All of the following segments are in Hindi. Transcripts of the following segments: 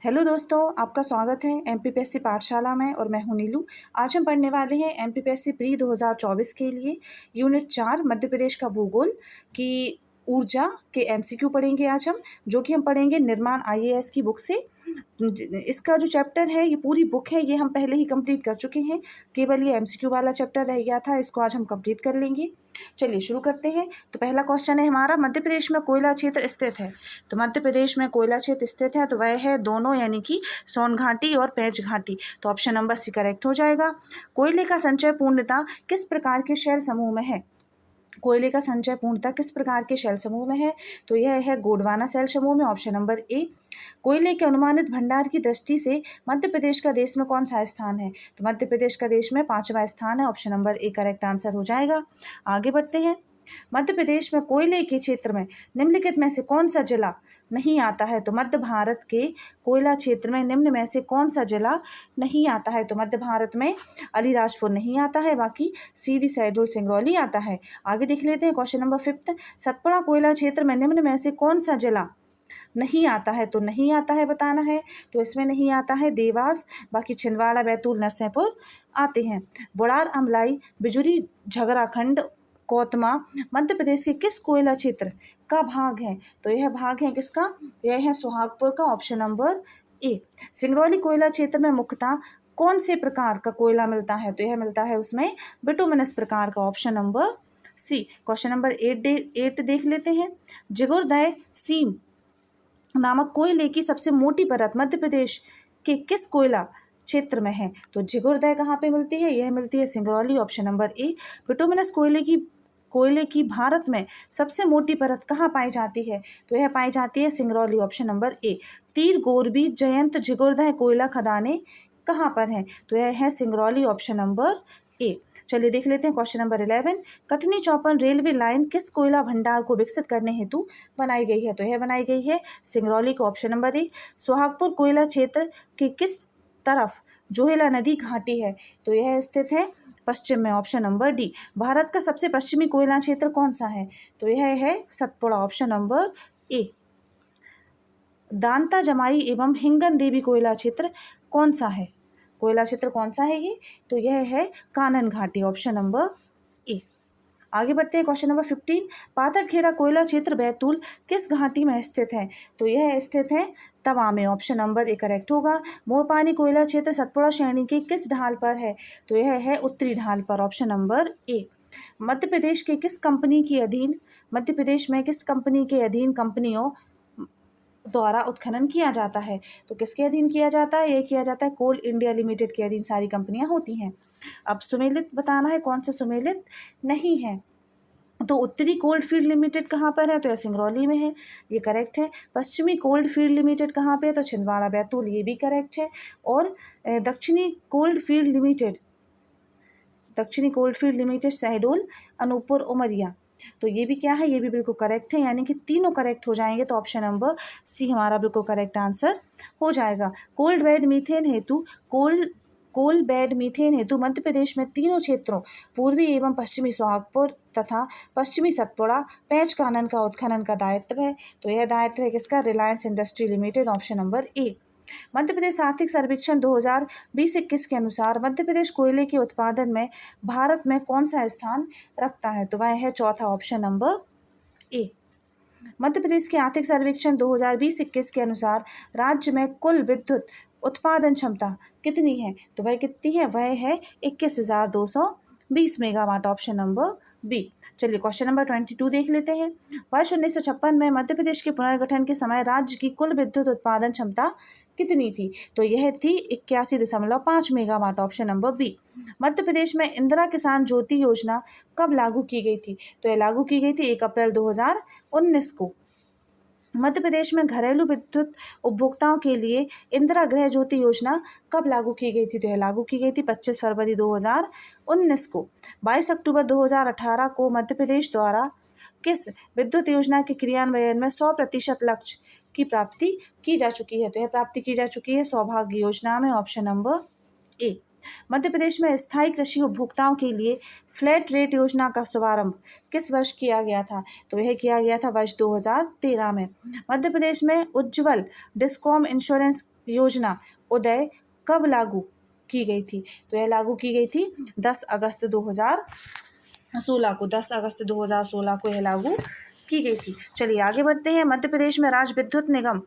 हेलो दोस्तों, आपका स्वागत है एमपीपीएससी पाठशाला में और मैं हूं नीलू। आज हम पढ़ने वाले हैं एमपीपीएससी प्री 2024 के लिए यूनिट 4 मध्य प्रदेश का भूगोल की ऊर्जा के एमसीक्यू पढ़ेंगे आज हम, जो कि हम पढ़ेंगे निर्माण आईएएस की बुक से। इसका जो चैप्टर है, ये पूरी बुक है, ये हम पहले ही कंप्लीट कर चुके हैं। केवल ये एमसीक्यू वाला चैप्टर रह गया था, इसको आज हम कंप्लीट कर लेंगे। चलिए शुरू करते हैं। तो पहला क्वेश्चन है हमारा, मध्य प्रदेश में कोयला क्षेत्र स्थित है। तो मध्य प्रदेश में कोयला क्षेत्र स्थित है तो वह है दोनों, यानी कि सोन घाटी और पेंच घाटी। तो ऑप्शन नंबर सी करेक्ट हो जाएगा। कोयले का संचय पूर्णतः किस प्रकार के शैल समूह में है? कोयले का संचय पूर्णतः किस प्रकार के शैल समूह में है? तो यह है गोंडवाना शैल समूह में, ऑप्शन नंबर ए। कोयले के अनुमानित भंडार की दृष्टि से मध्य प्रदेश का देश में कौन सा स्थान है? तो मध्य प्रदेश का देश में 5वां स्थान है, option number A correct answer हो जाएगा। आगे बढ़ते हैं। मध्य प्रदेश में कोयले के क्षेत्र में निम्नलिखित में से कौन सा जिला नहीं आता है? तो मध्य भारत के कोयला क्षेत्र में निम्न में से कौन सा जिला नहीं आता है? तो मध्य भारत में अलीराजपुर नहीं आता है, बाकी सीधी शहडोल सिंगरौली आता है। आगे देख लेते हैं क्वेश्चन नंबर 5। सतपुड़ा कोयला क्षेत्र में निम्न में से कौन सा जिला नहीं आता है? तो नहीं आता है बताना है। तो इसमें नहीं आता है देवास, बाकी छिंदवाड़ा, बैतूल, नरसिंहपुर आते हैं। बुढ़ार, अमलाई, बिजुरी, झगराखंड, कोतमा मध्य प्रदेश के किस कोयला क्षेत्र का भाग है? तो यह भाग है किसका? यह है सुहागपुर का, ऑप्शन नंबर ए। सिंगरौली कोयला क्षेत्र में मुख्यतः कौन से प्रकार का कोयला मिलता है? तो यह मिलता है उसमें बिटुमिनस प्रकार का, option number C. Question number 8 देख लेते हैं। जिगुरदय सीम नामक कोयले की सबसे मोटी परत मध्य प्रदेश के किस कोयला क्षेत्र में है? तो जिगुरदय कहाँ पे मिलती है? यह मिलती है सिंगरौली, ऑप्शन नंबर ए। बिटुमिनस कोयले की भारत में सबसे मोटी परत कहाँ पाई जाती है? तो यह पाई जाती है सिंगरौली, ऑप्शन नंबर ए। तीर, गोरबी, जयंत, जिगुरदय कोयला खदानें कहाँ पर हैं? तो यह है सिंगरौली, ऑप्शन नंबर ए। चलिए देख लेते हैं क्वेश्चन नंबर 11। कटनी चौपन रेलवे लाइन किस कोयला भंडार को विकसित करने हेतु बनाई गई है? तो यह बनाई गई है सिंगरौली को, ऑप्शन नंबर ए। सुहागपुर कोयला क्षेत्र के किस तरफ जोहेला नदी घाटी है? तो यह स्थित है पश्चिम में, ऑप्शन नंबर डी। भारत का सबसे पश्चिमी कोयला क्षेत्र कौन सा है? तो यह है सतपुड़ा, ऑप्शन नंबर ए। दांता, जमाई एवं हिंगन देवी कोयला क्षेत्र कौन सा है? कोयला क्षेत्र कौन सा है ये? तो यह है कानन घाटी, ऑप्शन नंबर ए। आगे बढ़ते हैं क्वेश्चन नंबर 15। पाथरखेड़ा कोयला क्षेत्र बैतूल किस घाटी में स्थित है? तो यह स्थित है तवा में, ऑप्शन नंबर ए करेक्ट होगा। मोरपानी कोयला क्षेत्र सतपुड़ा श्रेणी के किस ढाल पर है? तो यह है उत्तरी ढाल पर, option number A. Madhya Pradesh में किस कंपनी के अधीन कंपनियों द्वारा उत्खनन किया जाता है? तो किसके अधीन किया जाता है? ये किया जाता है कोल इंडिया लिमिटेड के अधीन सारी कंपनियां होती हैं। अब सुमेलित बताना है, कौन से सुमेलित नहीं है? तो उत्तरी कोल्ड फील्ड लिमिटेड कहाँ पर है? तो यह सिंगरौली में है, ये करेक्ट है। पश्चिमी कोल्ड फील्ड लिमिटेड कहाँ पे है? तो छिंदवाड़ा, बैतूल, ये भी करेक्ट है। और दक्षिणी cold field limited Shahdol, Anuppur, Umaria, तो ये भी क्या है? ये भी बिल्कुल करेक्ट है, यानी कि तीनों करेक्ट हो जाएंगे। तो ऑप्शन नंबर सी हमारा बिल्कुल करेक्ट आंसर हो जाएगा। कोल बेड मीथेन हेतु मध्य प्रदेश में तीनों क्षेत्रों पूर्वी एवं पश्चिमी सुहागपुर तथा पश्चिमी सतपुड़ा पेंच कानन का उत्खनन का दायित्व है। तो यह दायित्व है किसका? Reliance industry limited, option number A. Madhya Pradesh आर्थिक सर्वेक्षण 2020-21 के अनुसार मध्य प्रदेश कोयले के उत्पादन में भारत में कौन सा स्थान रखता है? तो वह है चौथा, option number A. Madhya Pradesh के आर्थिक सर्वेक्षण 2020-21 के अनुसार राज्य में कुल विद्युत उत्पादन क्षमता कितनी है? तो वह कितनी है? वह है 21,220 मेगावाट, ऑप्शन नंबर बी। चलिए क्वेश्चन नंबर 22 देख लेते हैं। वर्ष 1956 में मध्य प्रदेश के पुनर्गठन के समय राज्य की कुल विद्युत उत्पादन क्षमता कितनी थी? तो यह थी 81.5 megawatt, option number B. Madhya Pradesh में इंदिरा किसान ज्योति योजना कब लागू की गई थी? तो यह लागू की गई थी 1 अप्रैल 2019 को। मध्य प्रदेश में घरेलू विद्युत उपभोक्ताओं के लिए इंदिरा गृह ज्योति योजना कब लागू की गई थी? तो यह लागू की गई थी 25 फरवरी 2019 को। 22 अक्टूबर 2018 को मध्य प्रदेश द्वारा किस विद्युत योजना के क्रियान्वयन में 100% लक्ष्य की प्राप्ति की जा चुकी है? तो यह प्राप्ति की जा चुकी है सौभाग्य योजना में, option number A. Madhya Pradesh में स्थायी कृषि उपभोक्ताओं के लिए फ्लैट रेट योजना का शुभारंभ किस वर्ष किया गया था? तो यह किया गया था वर्ष 2013 में। मध्य प्रदेश में उज्ज्वल डिस्कॉम इंश्योरेंस योजना उदय कब लागू की गई थी? तो यह लागू की गई थी 10 अगस्त 2016 को। 10 अगस्त 2016 को यह लागू की गई थी। चलिए आगे बढ़ते हैं। मध्य प्रदेश में राज्य विद्युत निगम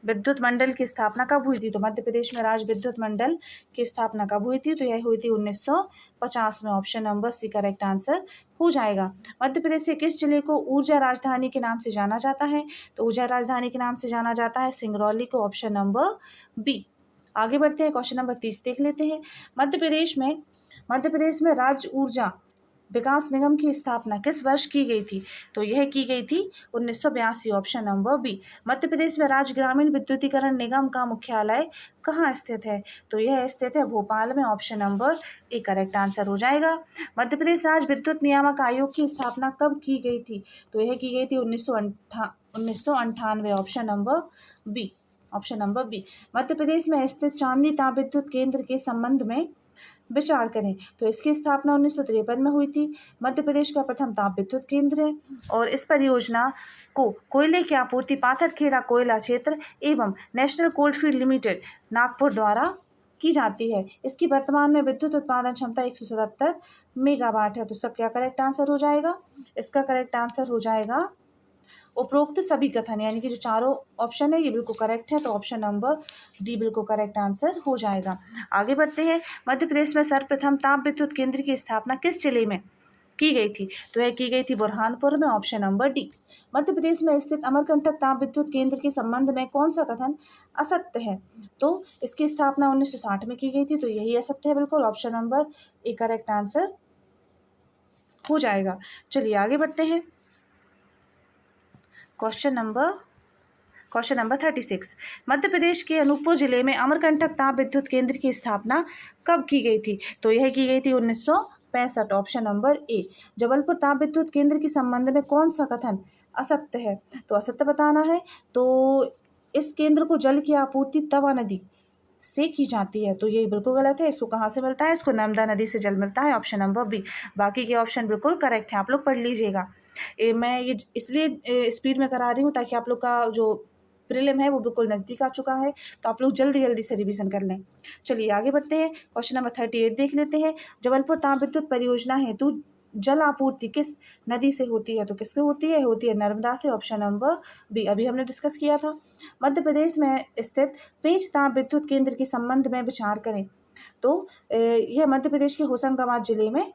विद्युत मंडल की स्थापना कब हुई थी? तो मध्य प्रदेश में राज्य विद्युत मंडल की स्थापना कब हुई थी? तो यह हुई थी 1950 में। Option number C correct answer हो जाएगा। मध्य प्रदेश के किस जिले को ऊर्जा राजधानी के नाम से जाना जाता है? तो ऊर्जा राजधानी के नाम से जाना जाता है सिंगरौली को। Option number B. आगे बढ़ते हैं, क्वेश्चन नंबर 30 देख लेते हैं। मध्य प्रदेश में राज्य ऊर्जा विकास निगम की स्थापना किस वर्ष की गई थी? तो यह की गई थी 1982। Option number B. Madhya Pradesh में राज्य ग्रामीण विद्युतीकरण निगम का मुख्यालय कहाँ स्थित है? तो यह स्थित है भोपाल में। Option number A correct answer हो जाएगा। मध्य प्रदेश राज्य विद्युत नियामक आयोग की स्थापना कब की गई थी? तो यह की गई थी 1998। Option number B. Option number B. Madhya Pradesh में स्थित चांदनी ताप विद्युत केंद्र के संबंध में विचार करें। तो इसकी स्थापना 1953 में हुई थी। मध्य प्रदेश का प्रथम ताप विद्युत केंद्र है और इस परियोजना को कोयले की आपूर्ति पाथरखेड़ा कोयला क्षेत्र एवं नेशनल कोलफील्ड लिमिटेड नागपुर द्वारा की जाती है। इसकी वर्तमान में विद्युत उत्पादन क्षमता 177 मेगावाट है। तो इसका क्या करेक्ट आंसर हो जाएगा? इसका करेक्ट आंसर हो जाएगा उपरोक्त सभी कथन, यानी कि जो चारों ऑप्शन है ये बिल्कुल करेक्ट है। तो ऑप्शन नंबर डी बिल्कुल करेक्ट आंसर हो जाएगा। आगे बढ़ते हैं। मध्य प्रदेश में सर्वप्रथम ताप विद्युत केंद्र की स्थापना किस जिले में की गई थी? तो यह की गई थी बुरहानपुर में। Option number D. Madhya Pradesh में स्थित अमरकंटक ताप विद्युत केंद्र के संबंध में कौन सा कथन असत्य है? तो इसकी स्थापना 1960 में की गई थी। तो यही असत्य है बिल्कुल। Option number A correct answer हो जाएगा। चलिए आगे बढ़ते हैं। Question number 36। मध्य प्रदेश के अनूपपुर जिले में अमरकंटक ताप विद्युत केंद्र की स्थापना कब की गई थी? तो यह की गई थी 1965। ऑप्शन नंबर ए। जबलपुर ताप विद्युत केंद्र के संबंध में कौन सा कथन असत्य है? तो असत्य बताना है। तो इस केंद्र को जल की आपूर्ति तवा नदी से की जाती है। तो ये बिल्कुल गलत है। इसको कहाँ से मिलता है? इसको नर्मदा नदी से जल मिलता है। Option number B. बाकी के ऑप्शन बिल्कुल करेक्ट है, आप लोग पढ़ लीजिएगा। मैं ये इसलिए स्पीड में करा रही हूँ ताकि आप लोग का जो प्रीलिम है वो बिल्कुल नज़दीक आ चुका है, तो आप लोग जल्दी जल्दी से रिवीजन कर लें। चलिए आगे बढ़ते हैं। क्वेश्चन नंबर 38 देख लेते हैं। जबलपुर ताप विद्युत परियोजना हेतु जल आपूर्ति किस नदी से होती है? तो किससे होती है? होती है नर्मदा से। Option number B. अभी हमने डिस्कस किया था। मध्य प्रदेश में स्थित पेंच ताप विद्युत केंद्र के संबंध में विचार करें। तो यह मध्य प्रदेश के होशंगाबाद जिले में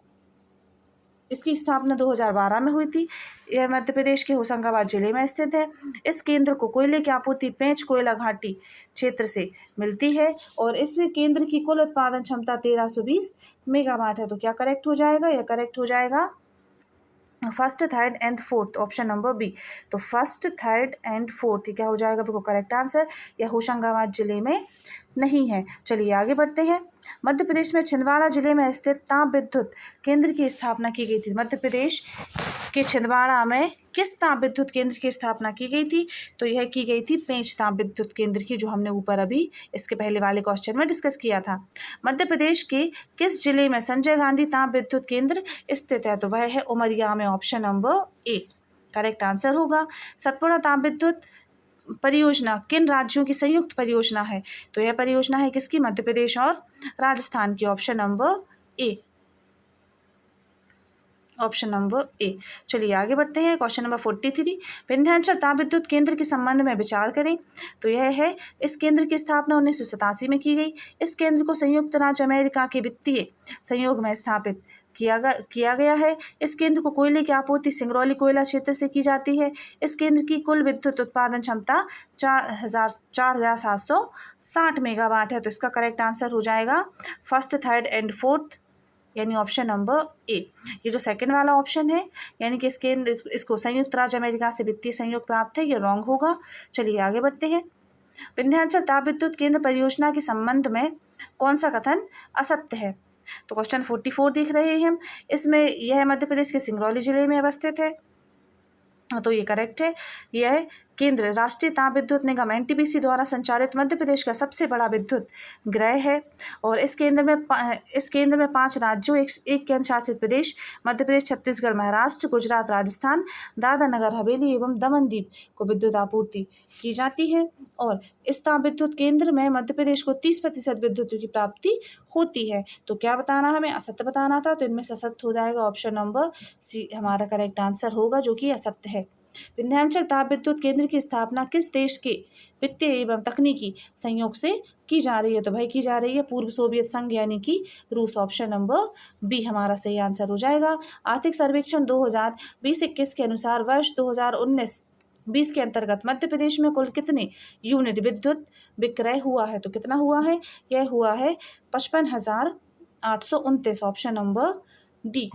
इसकी स्थापना 2012 में हुई थी। यह मध्य प्रदेश के होशंगाबाद जिले में स्थित है। इस केंद्र को कोयले की आपूर्ति पेंच कोयला घाटी क्षेत्र से मिलती है और इस केंद्र की कुल उत्पादन क्षमता 1320 मेगावाट है। तो क्या करेक्ट हो जाएगा? यह करेक्ट हो जाएगा first, third and fourth. Option number B. तो फर्स्ट, थर्ड एंड फोर्थ क्या हो जाएगा बिल्कुल करेक्ट आंसर। यह होशंगाबाद जिले में नहीं है। चलिए आगे बढ़ते हैं। मध्य प्रदेश में छिंदवाड़ा जिले में स्थित ताप विद्युत केंद्र की स्थापना की गई थी। मध्य प्रदेश के छिंदवाड़ा में किस ताप विद्युत केंद्र की स्थापना की गई थी? तो यह की गई थी पेंच ताप विद्युत केंद्र की, जो हमने ऊपर अभी इसके पहले वाले क्वेश्चन में डिस्कस किया था। मध्य प्रदेश के किस जिले में संजय गांधी ताप विद्युत केंद्र स्थित है? तो वह है उमरिया में। Option number A correct answer होगा। सतपुड़ा ताप विद्युत परियोजना किन राज्यों की संयुक्त परियोजना है? तो यह परियोजना है किसकी? मध्य प्रदेश और राजस्थान की। ऑप्शन नंबर ए। ऑप्शन नंबर ए। चलिए आगे बढ़ते हैं। Question number 43। विंध्याचल ताप विद्युत केंद्र के संबंध में विचार करें। तो यह है, इस केंद्र की स्थापना 1987 में की गई। इस केंद्र को संयुक्त राज्य अमेरिका के वित्तीय सहयोग में स्थापित किया गया है। इस केंद्र को कोयले की आपूर्ति सिंगरौली कोयला क्षेत्र से की जाती है। इस केंद्र की कुल विद्युत उत्पादन क्षमता 4760 मेगावाट है। तो इसका करेक्ट आंसर हो जाएगा फर्स्ट, थर्ड एंड फोर्थ, यानी ऑप्शन नंबर ए। ये जो सेकंड वाला ऑप्शन है, यानी कि इसको संयुक्त राज्य अमेरिका से वित्तीय सहयोग प्राप्त है, ये रॉन्ग होगा। चलिए आगे बढ़ते हैं। विंध्याचल ताप विद्युत केंद्र परियोजना के संबंध में कौन सा कथन असत्य है? तो क्वेश्चन 44 देख रहे हैं हम। इसमें यह मध्य प्रदेश के सिंगरौली जिले में अवस्थित है। तो ये करेक्ट है। यह केंद्र राष्ट्रीय ताप विद्युत निगम एनटीपीसी द्वारा संचालित मध्य प्रदेश का सबसे बड़ा विद्युत ग्रह है। और इस केंद्र में 5 राज्यों, एक केंद्र शासित प्रदेश मध्य प्रदेश, छत्तीसगढ़, महाराष्ट्र, गुजरात, राजस्थान, दादरा नगर हवेली एवं दमन दीव को विद्युत आपूर्ति की जाती है। और इस ताप विद्युत केंद्र में मध्य प्रदेश को 30% विद्युत की प्राप्ति होती है। तो क्या बताना, हमें असत्य बताना था, तो इनमें से असत्य हो जाएगा ऑप्शन नंबर सी हमारा करेक्ट आंसर होगा, जो कि असत्य है। विंध्याचल ताप विद्युत केंद्र की स्थापना किस देश के वित्तीय एवं तकनीकी सहयोग से की जा रही है? तो भाई की जा रही है पूर्व सोवियत संघ यानी कि रूस। ऑप्शन नंबर बी हमारा सही आंसर हो जाएगा। आर्थिक सर्वेक्षण 2020-21 के अनुसार वर्ष 2019-20 के अंतर्गत मध्य प्रदेश में कुल कितने यूनिट विद्युत विक्रय हुआ है? तो कितना हुआ है? यह हुआ है 55,829। Option number D.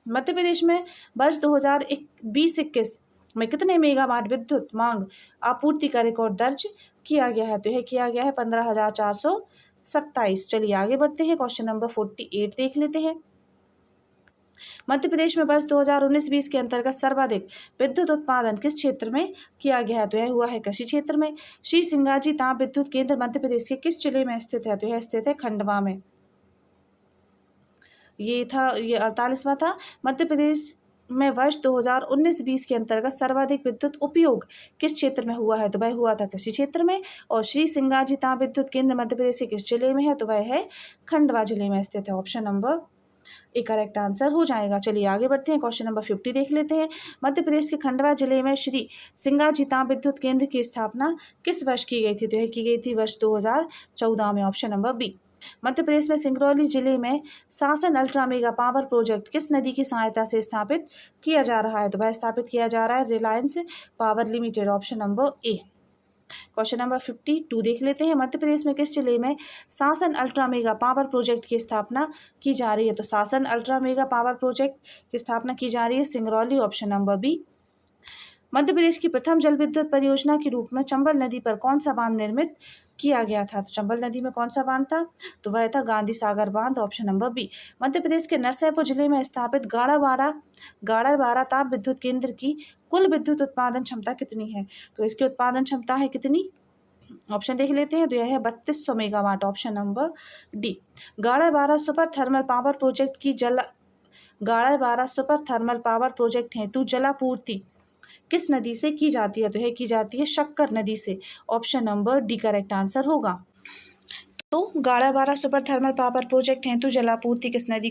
Madhya Pradesh में वर्ष 2020-21 में कितने मेगावाट विद्युत मांग आपूर्ति का रिकॉर्ड दर्ज किया गया है? तो यह किया गया है 15,427। चलिए आगे बढ़ते हैं, क्वेश्चन नंबर 48 देख लेते हैं। मध्य प्रदेश में वर्ष 2019-20 के अंतर्गत सर्वाधिक विद्युत उत्पादन किस क्षेत्र में किया गया है? तो यह हुआ है कृषि क्षेत्र में। श्री सिंगाजी ताप विद्युत केंद्र मध्य प्रदेश के किस जिले में स्थित है? तो यह स्थित है खंडवा में। ये 48वां था। मध्य प्रदेश में वर्ष 2019-20 के अंतर्गत सर्वाधिक विद्युत उपयोग किस क्षेत्र में हुआ है? तो वह हुआ था कृषि क्षेत्र में। और श्री सिंगाजी ताप विद्युत केंद्र मध्य प्रदेश के किस जिले में है? तो वह है खंडवा जिले में स्थित है। Option number A correct answer हो जाएगा। चलिए आगे बढ़ते हैं, क्वेश्चन नंबर 50 देख लेते हैं। मध्य प्रदेश के खंडवा जिले में श्री सिंगाजी ताप विद्युत केंद्र की स्थापना किस वर्ष की गई थी? तो यह की गई थी वर्ष 2014 में। Option number B. Madhya Pradesh में सिंगरौली जिले में शासन अल्ट्रा मेगा पावर प्रोजेक्ट किस नदी की सहायता से स्थापित किया जा रहा है? तो वह स्थापित किया जा रहा है Reliance power limited. Option number ए। क्वेश्चन नंबर 52 देख लेते हैं। मध्य प्रदेश में किस जिले में शासन अल्ट्रा मेगा पावर प्रोजेक्ट की स्थापना की जा रही है? तो शासन अल्ट्रा मेगा पावर प्रोजेक्ट की स्थापना की जा रही है Singrauli. Option number B. Madhya Pradesh की प्रथम जल विद्युत परियोजना के रूप में चंबल नदी पर कौन सा बांध निर्मित किया गया था? तो चंबल नदी में कौन सा बांध था? तो वह था गांधी सागर बांध। Option number B. Madhya Pradesh के नरसिंहपुर जिले में स्थापित गाड़ाबाड़ा ताप विद्युत केंद्र की कुल विद्युत उत्पादन क्षमता कितनी है? तो इसकी उत्पादन क्षमता है कितनी? ऑप्शन देख लेते हैं। तो यह है 3200 megawatt. Option number D. Gadarwara super thermal power project हेतु जलापूर्ति किस नदी से की जाती है? तो यह की जाती है शक्कर नदी से। Option number D correct answer होगा। तो गाड़ाबाड़ा सुपर थर्मल पावर प्रोजेक्ट हेतु जलापूर्ति किस नदी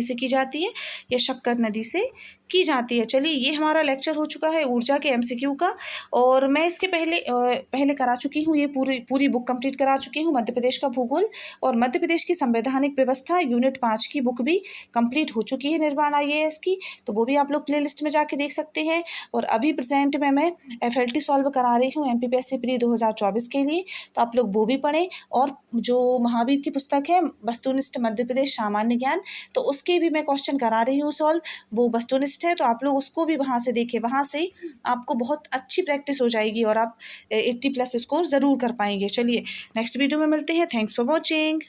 से की जाती है? यह शक्कर नदी से की जाती है। चलिए ये हमारा लेक्चर हो चुका है ऊर्जा के एमसीक्यू का, और मैं इसके पहले करा चुकी हूँ, ये पूरी बुक कंप्लीट करा चुकी हूँ। मध्य प्रदेश का भूगोल और मध्य प्रदेश की संवैधानिक व्यवस्था यूनिट 5 की बुक भी कंप्लीट हो चुकी है निर्माण IAS की, तो वो भी आप लोग प्लेलिस्ट में जाके देख सकते हैं। और अभी प्रेजेंट में मैं FLT सॉल्व करा रही हूँ MPPSC प्री 2024 के लिए, तो आप लोग वो भी पढ़ें। और जो महावीर की पुस्तक है वस्तुनिष्ठ मध्य प्रदेश सामान्य ज्ञान, तो उसके भी मैं क्वेश्चन करा रही हूँ सॉल्व, वो वस्तुनिष्ठ है, तो आप लोग उसको भी वहाँ से देखें। वहाँ से आपको बहुत अच्छी प्रैक्टिस हो जाएगी और आप 80+ स्कोर ज़रूर कर पाएंगे। चलिए नेक्स्ट वीडियो में मिलते हैं। Thanks for watching.